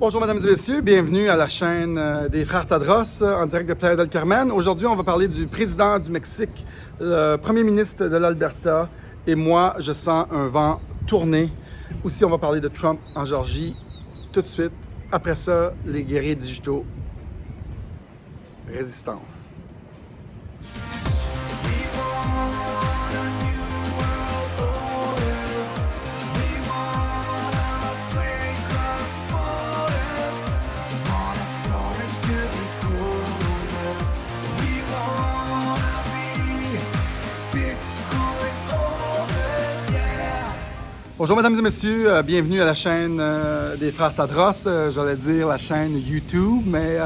Bonjour mesdames et messieurs, bienvenue à la chaîne des Frères Tadros en direct de Playa del Carmen. Aujourd'hui, on va parler du président du Mexique, le premier ministre de l'Alberta et moi, je sens un vent tourner. Aussi, on va parler de Trump en Géorgie tout de suite. Après ça, les guerriers digitaux. Résistance. Bonjour mesdames et messieurs, bienvenue à la chaîne des Frères Tadros, j'allais dire la chaîne YouTube, mais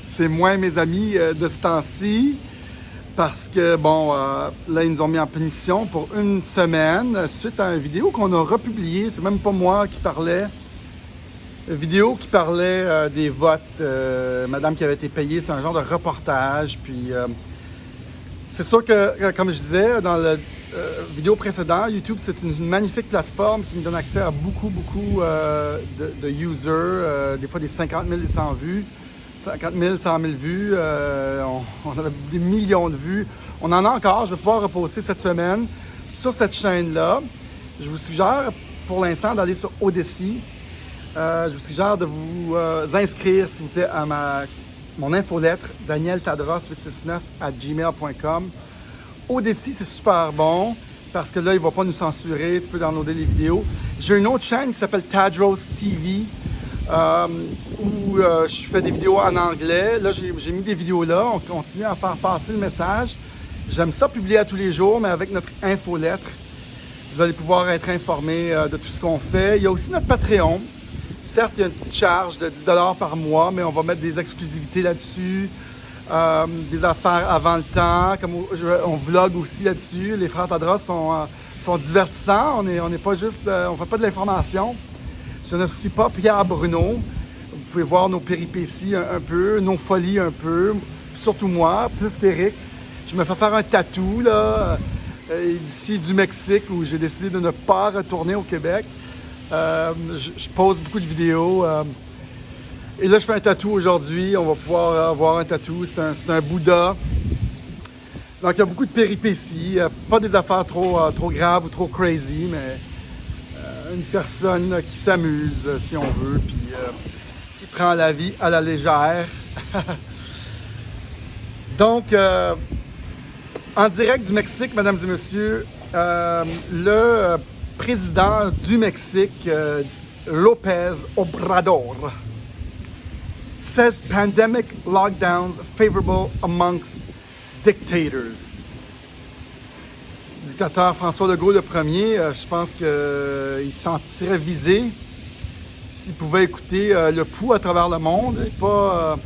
c'est moins mes amis de ce temps-ci, parce que bon, là ils nous ont mis en punition pour une semaine, suite à une vidéo qu'on a republiée, c'est même pas moi qui parlais, une vidéo qui parlait des votes, madame qui avait été payée, c'est un genre de reportage, puis c'est sûr que, comme je disais dans le vidéo précédente, YouTube, c'est une magnifique plateforme qui nous donne accès à beaucoup de users, des fois des 50 000, des 100 vues, 50 000, 100 000 vues, on a des millions de vues. On en a encore, je vais pouvoir reposter cette semaine sur cette chaîne-là. Je vous suggère pour l'instant d'aller sur Odysee. Je vous suggère de vous inscrire, s'il vous plaît, à mon infolettre, danieltadros869@gmail.com. Odysee, c'est super bon parce que là, il ne va pas nous censurer. Tu peux downloader les vidéos. J'ai une autre chaîne qui s'appelle Tadros TV où je fais des vidéos en anglais. Là, j'ai mis des vidéos là. On continue à faire passer le message. J'aime ça publier à tous les jours, mais avec notre infolettre, vous allez pouvoir être informé de tout ce qu'on fait. Il y a aussi notre Patreon. Certes, il y a une petite charge de 10 $ par mois, mais on va mettre des exclusivités là-dessus. Des affaires avant le temps, comme on vlog aussi là-dessus. Les Frères Tadros sont divertissants, on n'est pas juste, on fait pas de l'information. Je ne suis pas Pierre Bruno. Vous pouvez voir nos péripéties un peu, nos folies un peu, surtout moi, plus qu'Éric. Je me fais faire un tatou là, d'ici du Mexique où j'ai décidé de ne pas retourner au Québec. Je pose beaucoup de vidéos. Et là, je fais un tatou aujourd'hui. On va pouvoir avoir un tatou. C'est un Bouddha. Donc, il y a beaucoup de péripéties. Pas des affaires trop graves ou trop crazy, mais une personne qui s'amuse, si on veut, puis qui prend la vie à la légère. Donc, en direct du Mexique, mesdames et messieurs, le président du Mexique, López Obrador, says pandemic lockdowns favorable amongst dictators. Le dictateur François Legault le premier, je pense qu'il se sentirait visé s'il pouvait écouter le pouls à travers le monde et pas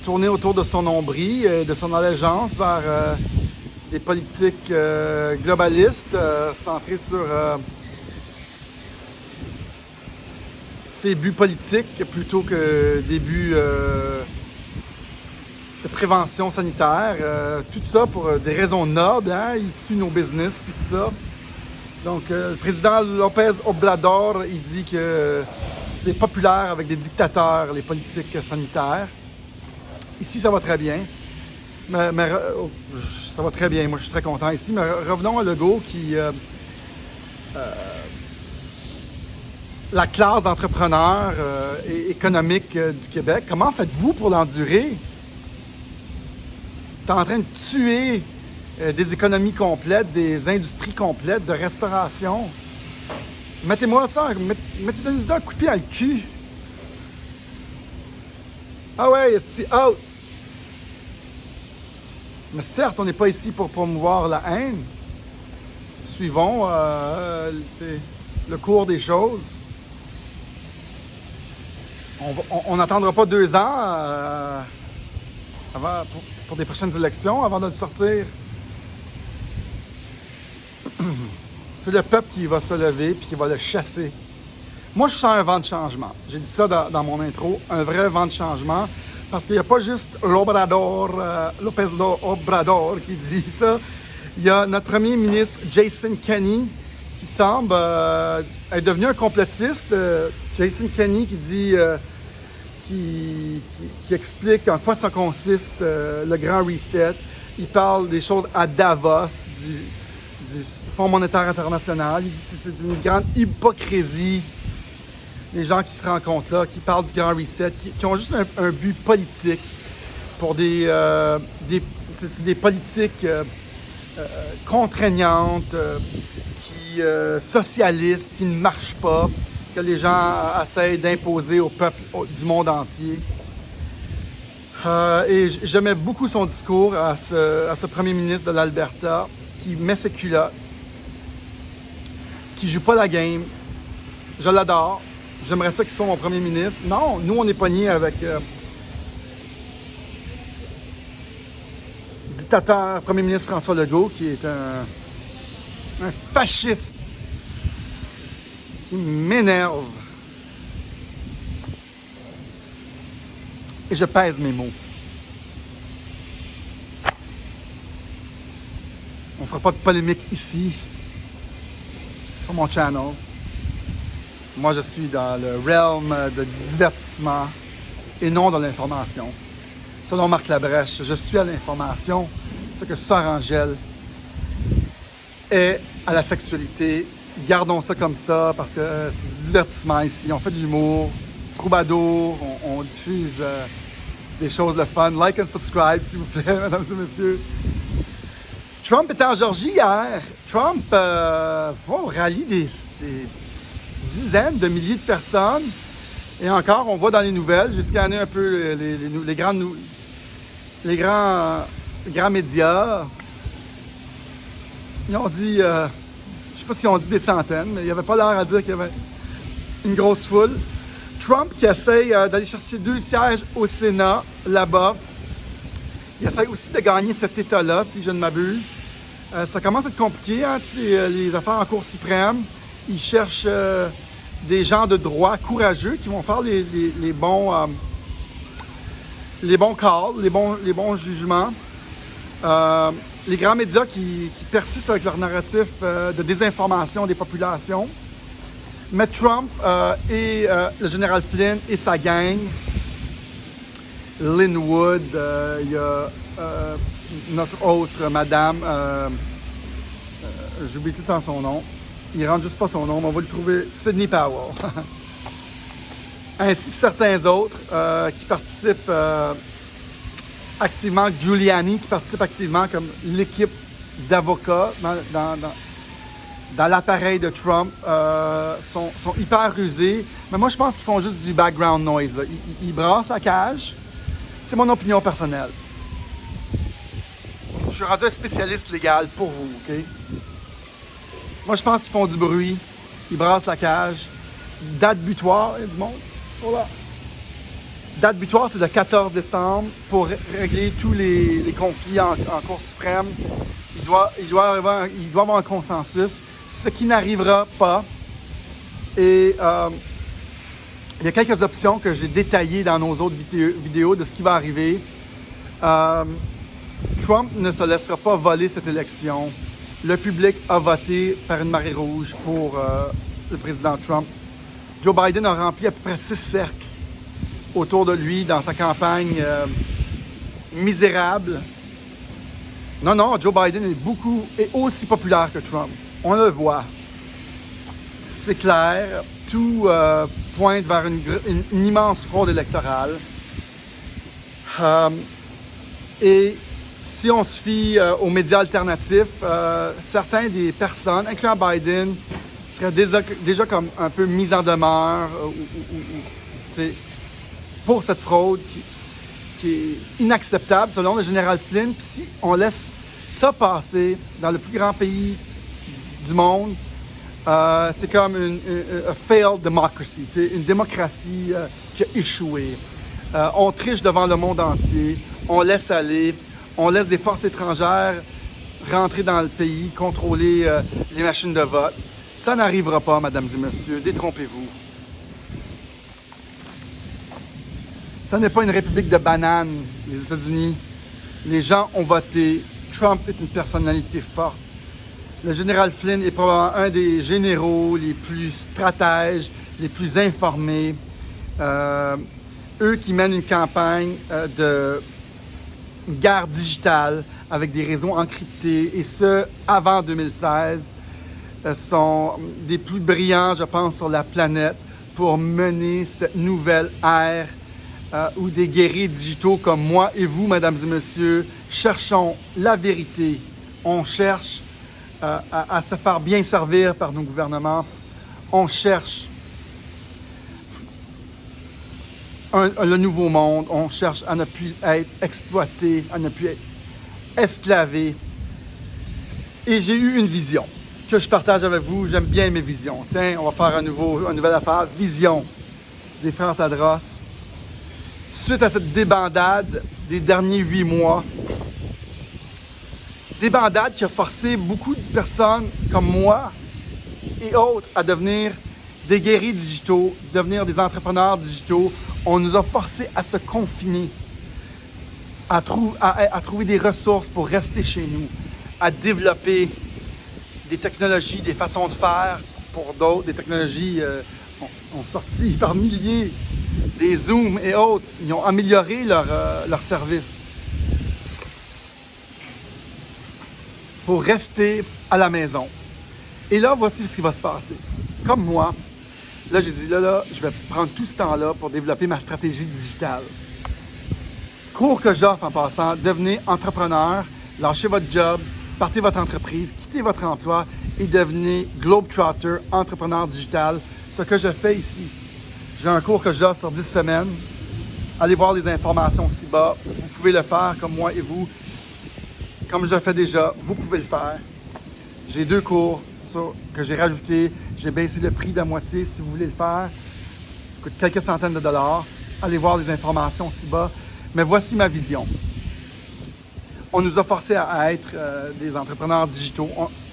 tourner autour de son nombril et de son allégeance vers des politiques globalistes centrées sur ses buts politiques plutôt que des buts de prévention sanitaire. Tout ça pour des raisons nobles, hein? Il tue nos business puis tout ça. Donc, le président López Obrador, il dit que c'est populaire avec des dictateurs, les politiques sanitaires. Ici, ça va très bien. Mais ça va très bien, moi je suis très content ici. Mais revenons à Legault qui... la classe d'entrepreneurs et économique du Québec, comment faites-vous pour l'endurer? Tu es en train de tuer des économies complètes, des industries complètes de restauration. Mettez-moi ça, mettez-nous un coup de pied dans le cul. Ah ouais, c'est out! Mais certes, on n'est pas ici pour promouvoir la haine. Suivons le cours des choses. On n'attendra pas 2 ans pour des prochaines élections avant de le sortir. C'est le peuple qui va se lever et qui va le chasser. Moi, je sens un vent de changement. J'ai dit ça dans mon intro, un vrai vent de changement. Parce qu'il n'y a pas juste López Obrador qui dit ça. Il y a notre premier ministre Jason Kenney qui semble être devenu un complotiste. Jason Kenney qui dit, qui explique en quoi ça consiste, le grand reset. Il parle des choses à Davos, du Fonds monétaire international. Il dit que c'est une grande hypocrisie. Les gens qui se rencontrent là, qui parlent du grand reset, qui ont juste un but politique pour des politiques contraignantes, socialistes, qui ne marchent pas, que les gens essayent d'imposer au peuple du monde entier. Et j'aimais beaucoup son discours à ce premier ministre de l'Alberta, qui met ses culottes, qui joue pas la game. Je l'adore. J'aimerais ça qu'il soit mon premier ministre. Non, nous, on est pognés avec dictateur premier ministre François Legault, qui est un fasciste qui m'énerve. Et je pèse mes mots. On ne fera pas de polémique ici, sur mon channel. Moi, je suis dans le realm de divertissement et non dans l'information. Selon Marc Labrèche, je suis à l'information, ce que Sœur Angèle est à la sexualité. Gardons ça comme ça, parce que c'est du divertissement ici. On fait de l'humour, troubadour, on diffuse des choses de fun. Like and subscribe, s'il vous plaît, mesdames et messieurs. Trump était en Georgie hier. Trump rallie des dizaines de milliers de personnes. Et encore, on voit dans les nouvelles, j'ai scanné un peu les grands médias. Ils ont dit, je ne sais pas s'ils ont dit des centaines, mais il n'y avait pas l'air à dire qu'il y avait une grosse foule. Trump qui essaye d'aller chercher 2 sièges au Sénat, là-bas. Il essaye aussi de gagner cet État-là, si je ne m'abuse. Ça commence à être compliqué, hein, toutes les affaires en Cour suprême. Ils cherchent des gens de droit courageux qui vont faire les bons calls, les bons jugements. Les grands médias qui persistent avec leur narratif de désinformation des populations. Mais Trump et le général Flynn et sa gang, Lynn Wood, il y a notre autre madame, j'oublie tout le temps son nom, il ne rentre juste pas son nom, mais on va le trouver, Sidney Powell, ainsi que certains autres qui participent activement, Giuliani qui participe activement comme l'équipe d'avocats dans l'appareil de Trump, sont hyper rusés. Mais moi, je pense qu'ils font juste du background noise. Ils brassent la cage. C'est mon opinion personnelle. Je suis rendu un spécialiste légal pour vous, OK? Moi, je pense qu'ils font du bruit. Ils brassent la cage. Date butoir, il y a du monde. Voilà. Date butoir, c'est le 14 décembre pour régler tous les conflits en Cour suprême. Il doit avoir un consensus, ce qui n'arrivera pas. Et il y a quelques options que j'ai détaillées dans nos autres vidéos de ce qui va arriver. Trump ne se laissera pas voler cette élection. Le public a voté par une marée rouge pour le président Trump. Joe Biden a rempli à peu près 6 cercles autour de lui dans sa campagne misérable. Non, Joe Biden est aussi populaire que Trump. On le voit. C'est clair. Tout pointe vers une immense fraude électorale. Et si on se fie aux médias alternatifs, certaines des personnes, incluant Biden, seraient déjà comme un peu mises en demeure pour cette fraude qui est inacceptable selon le général Flynn. Puis si on laisse ça passer dans le plus grand pays du monde, c'est comme une failed democracy, une démocratie qui a échoué. On triche devant le monde entier, on laisse aller, on laisse des forces étrangères rentrer dans le pays, contrôler les machines de vote. Ça n'arrivera pas, mesdames et messieurs, détrompez-vous. Ça n'est pas une république de bananes, les États-Unis. Les gens ont voté. Trump est une personnalité forte. Le général Flynn est probablement un des généraux les plus stratèges, les plus informés. Eux qui mènent une campagne de guerre digitale avec des réseaux encryptés, et ce, avant 2016, sont des plus brillants, je pense, sur la planète pour mener cette nouvelle ère où des guerriers digitaux comme moi et vous, mesdames et messieurs, cherchons la vérité. On cherche à se faire bien servir par nos gouvernements. On cherche le nouveau monde. On cherche à ne plus être exploité, à ne plus être esclavé. Et j'ai eu une vision que je partage avec vous. J'aime bien mes visions. Tiens, on va faire une nouvelle affaire. Vision des frères Tadros. Suite à cette débandade des derniers 8 mois, débandade qui a forcé beaucoup de personnes comme moi et autres à devenir des guerriers digitaux, devenir des entrepreneurs digitaux. On nous a forcés à se confiner, à trouver des ressources pour rester chez nous, à développer des technologies, des façons de faire pour d'autres. Des technologies ont sorti par milliers, des Zoom et autres. Ils ont amélioré leur service pour rester à la maison. Et là, voici ce qui va se passer. Comme moi, là, j'ai dit, là, je vais prendre tout ce temps-là pour développer ma stratégie digitale. Cours que j'offre en passant, devenez entrepreneur, lâchez votre job, partez votre entreprise, quittez votre emploi et devenez Globetrotter, entrepreneur digital. Ce que je fais ici. J'ai un cours que j'offre sur 10 semaines. Allez voir les informations ci-bas. Vous pouvez le faire comme moi et vous. Comme je le fais déjà, vous pouvez le faire. J'ai 2 cours que j'ai rajoutés. J'ai baissé le prix de la moitié si vous voulez le faire. Ça coûte quelques centaines de dollars. Allez voir les informations ci-bas. Mais voici ma vision. On nous a forcés à être des entrepreneurs digitaux.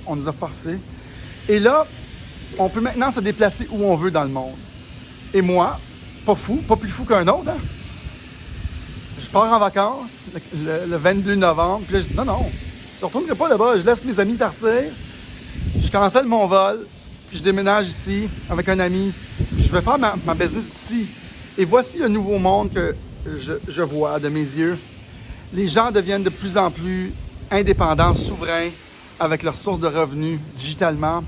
On nous a forcés. Et là, on peut maintenant se déplacer où on veut dans le monde. Et moi, pas fou, pas plus fou qu'un autre, hein? Je pars en vacances le 22 novembre. Puis là, je dis non, je ne retournerai pas là-bas. Je laisse mes amis partir. Je cancelle mon vol. Puis je déménage ici avec un ami. Je vais faire ma business ici. Et voici le nouveau monde que je vois de mes yeux. Les gens deviennent de plus en plus indépendants, souverains, avec leurs sources de revenus digitalement.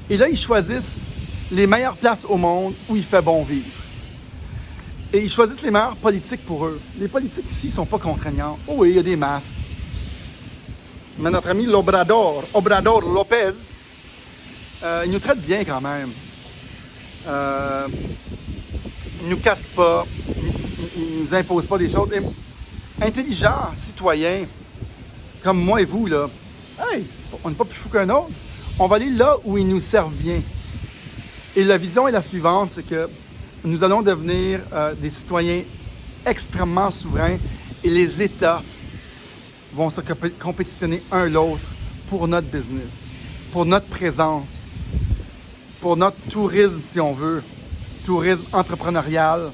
Et là, ils choisissent les meilleures places au monde où il fait bon vivre. Et ils choisissent les meilleures politiques pour eux. Les politiques ici ne sont pas contraignants. Oh oui, il y a des masques. Mais notre ami Obrador Lopez, il nous traite bien quand même. Il ne nous casse pas. Il ne nous impose pas des choses. Et intelligents, citoyens, comme moi et vous, là, hey, on n'est pas plus fou qu'un autre. On va aller là où ils nous servent bien. Et la vision est la suivante, c'est que nous allons devenir des citoyens extrêmement souverains et les États vont se compétitionner un l'autre pour notre business, pour notre présence, pour notre tourisme, si on veut, tourisme entrepreneurial.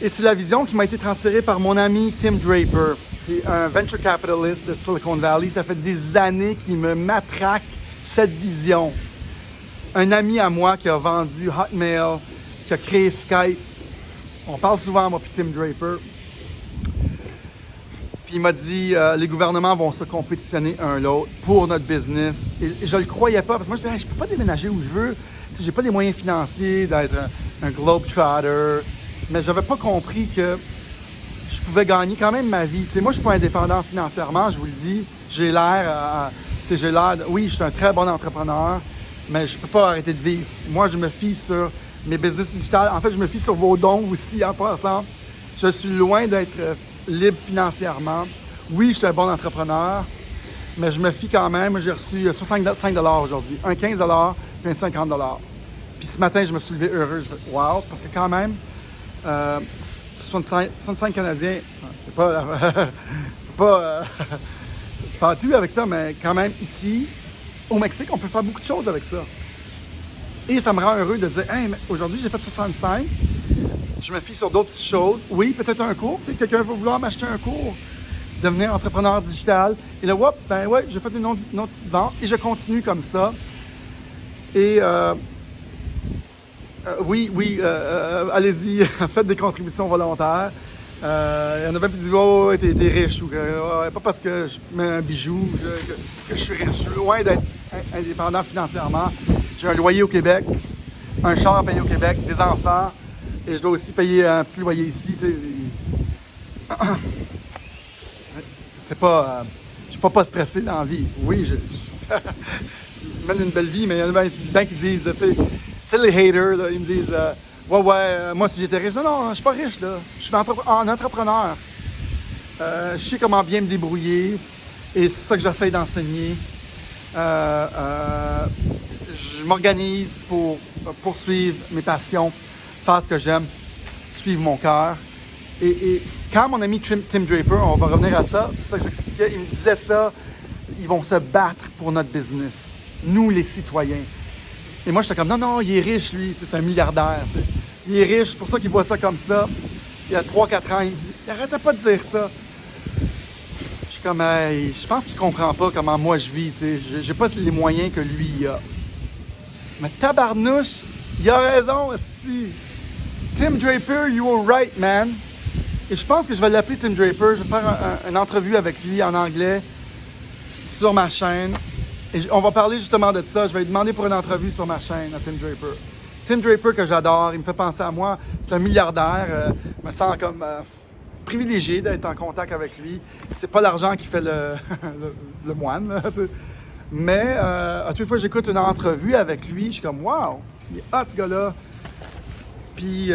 Et c'est la vision qui m'a été transférée par mon ami Tim Draper, qui est un venture capitalist de Silicon Valley. Ça fait des années qu'il me matraque cette vision. Un ami à moi qui a vendu Hotmail, qui a créé Skype. On parle souvent, moi, puis Tim Draper. Puis il m'a dit, les gouvernements vont se compétitionner un l'autre pour notre business. Et je ne le croyais pas, parce que moi, je disais, je ne peux pas déménager où je veux. Je n'ai pas les moyens financiers d'être un globetrotter. Mais je n'avais pas compris que je pouvais gagner quand même ma vie. Moi, je ne suis pas indépendant financièrement, je vous le dis. J'ai l'air, oui, je suis un très bon entrepreneur, mais je ne peux pas arrêter de vivre. Moi, je me fie sur mes business digitales. En fait, je me fie sur vos dons aussi, en passant. Je suis loin d'être libre financièrement. Oui, je suis un bon entrepreneur, mais je me fie quand même. J'ai reçu 65 $ aujourd'hui, un 15 $ puis un 50 $. Puis ce matin, je me suis levé heureux. Je fais, wow, parce que quand même, 65 Canadiens, c'est pas... pas tout avec ça, mais quand même, ici, au Mexique, on peut faire beaucoup de choses avec ça. Et ça me rend heureux de dire, hey, aujourd'hui, j'ai fait 65, je me fie sur d'autres petites choses. Oui, peut-être un cours, peut-être quelqu'un va vouloir m'acheter un cours. devenir entrepreneur digital. Et là, oups, ben ouais, j'ai fait une autre petite vente et je continue comme ça. Et oui, allez-y, faites des contributions volontaires. Il y en a même qui disent oh, ouais, t'es riche ou pas parce que je mets un bijou que je suis riche. Je suis loin d'être indépendant financièrement. J'ai un loyer au Québec, un char à payer au Québec, des enfants, et je dois aussi payer un petit loyer ici. C'est pas. Je suis pas stressé dans la vie. Oui, je mène une belle vie, mais il y en a bien qui disent, tu sais, les haters, là, ils me disent ouais, moi si j'étais riche. Non, je suis pas riche, là. Je suis un entrepreneur. Je sais comment bien me débrouiller et c'est ça que j'essaie d'enseigner. Je m'organise pour poursuivre mes passions, faire ce que j'aime, suivre mon cœur. Et quand mon ami Tim Draper, on va revenir à ça, c'est ça que j'expliquais, il me disait ça, ils vont se battre pour notre business, nous les citoyens. Et moi, j'étais comme, non, il est riche, lui, c'est un milliardaire. T'sais. Il est riche, c'est pour ça qu'il voit ça comme ça. Il y a 3-4 ans, il arrêtait pas de dire ça. Je suis comme, hey, je pense qu'il comprend pas comment moi je vis. J'ai pas les moyens que lui il a. Mais tabarnouche, il a raison, esti. Tim Draper, you were right, man. Et je pense que je vais l'appeler Tim Draper. Je vais faire une entrevue avec lui en anglais sur ma chaîne. Et on va parler justement de ça. Je vais lui demander pour une entrevue sur ma chaîne à Tim Draper. Tim Draper que j'adore, il me fait penser à moi. C'est un milliardaire. Je me sens comme privilégié d'être en contact avec lui. C'est pas l'argent qui fait le moine. Là, mais à toutes les fois que j'écoute une entrevue avec lui, je suis comme wow, il est hot ce gars-là. Puis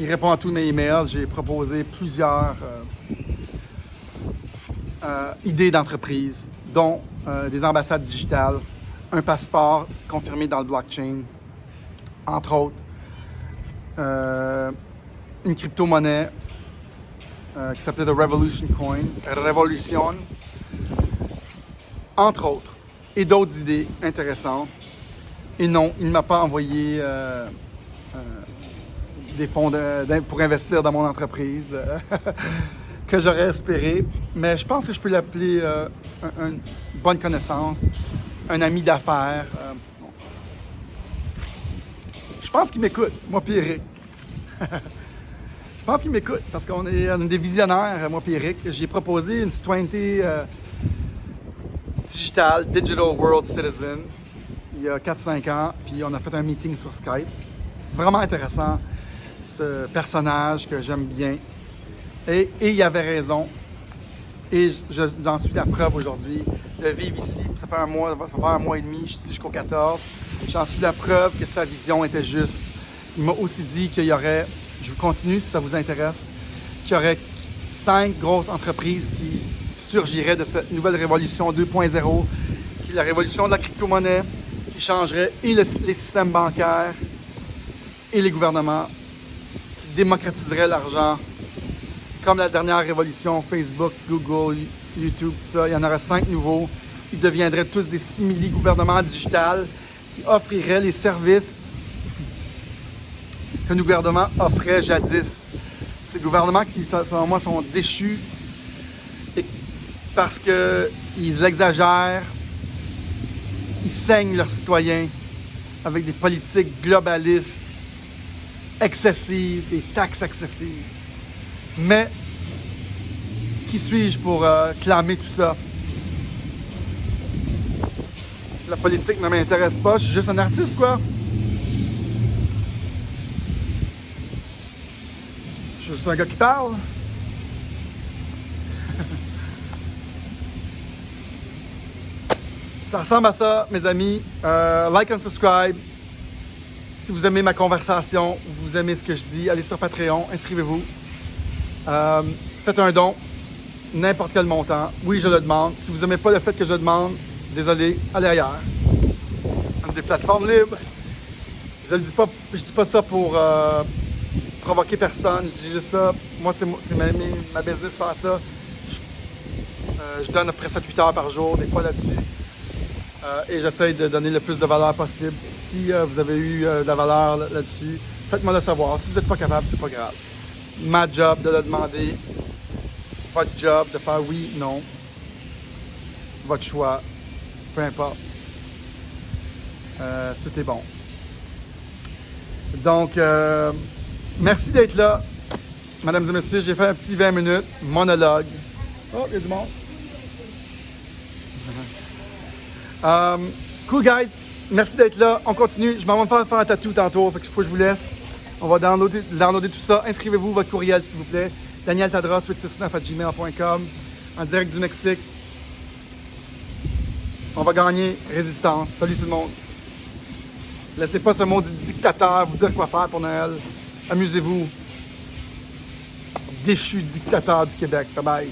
il répond à tous mes emails. J'ai proposé plusieurs idées d'entreprise, dont des ambassades digitales, un passeport confirmé dans le blockchain, entre autres, une crypto-monnaie qui s'appelait The Revolution Coin, Revolution, entre autres, et d'autres idées intéressantes. Et non, il ne m'a pas envoyé des fonds pour investir dans mon entreprise que j'aurais espéré. Mais je pense que je peux l'appeler une bonne connaissance, un ami d'affaires. Je pense qu'il m'écoute, moi puis Eric. Je pense qu'il m'écoute parce qu'on est des visionnaires, moi puis Eric. J'ai proposé une citoyenneté digitale, Digital World Citizen, il y a 4-5 ans, puis on a fait un meeting sur Skype. Vraiment intéressant, ce personnage que j'aime bien. Et il avait raison. Et j'en suis la preuve aujourd'hui de vivre ici. Ça fait faire un mois et demi, je suis ici jusqu'au 14. J'en suis la preuve que sa vision était juste. Il m'a aussi dit qu'il y aurait, je vous continue si ça vous intéresse, qu'il y aurait 5 grosses entreprises qui surgiraient de cette nouvelle révolution 2.0, qui est la révolution de la crypto-monnaie, qui changerait et les systèmes bancaires et les gouvernements, qui démocratiserait l'argent, comme la dernière révolution, Facebook, Google, YouTube, tout ça. Il y en aurait 5 nouveaux. Ils deviendraient tous des simili-gouvernements digitales qui offriraient les services que nos gouvernements offraient jadis. Ces gouvernements qui, selon moi, sont déchus parce qu'ils exagèrent, ils saignent leurs citoyens avec des politiques globalistes excessives, des taxes excessives. Mais, qui suis-je pour clamer tout ça? La politique ne m'intéresse pas, je suis juste un artiste, quoi. Je suis juste un gars qui parle. Ça ressemble à ça, mes amis. Like and subscribe. Si vous aimez ma conversation, vous aimez ce que je dis, allez sur Patreon, inscrivez-vous. Faites un don, n'importe quel montant. Oui, je le demande. Si vous n'aimez pas le fait que je le demande, désolé, allez ailleurs. On a des plateformes libres. Je dis pas ça pour provoquer personne. Je dis juste ça. Moi, c'est ma business faire ça. Je donne à peu près 7-8 heures par jour, des fois là-dessus. Et j'essaye de donner le plus de valeur possible. Si vous avez eu de la valeur là-dessus, faites-moi le savoir. Si vous n'êtes pas capable, c'est pas grave. Ma job de le demander. faire du job, de faire oui, non. Votre choix. Peu importe. Tout est bon. Donc, merci d'être là. Mesdames et messieurs, j'ai fait un petit 20 minutes, monologue. Oh, il y a du monde. Cool, guys. Merci d'être là. On continue. Je m'en vais me faire un tatou tantôt. Fait qu'il faut que je vous laisse. On va downloader tout ça. Inscrivez-vous votre courriel, s'il vous plaît. DanielTadros869@gmail.com. En direct du Mexique. On va gagner résistance. Salut tout le monde. Laissez pas ce mot dictateur vous dire quoi faire pour Noël. Amusez-vous. Déchu dictateur du Québec. Bye bye.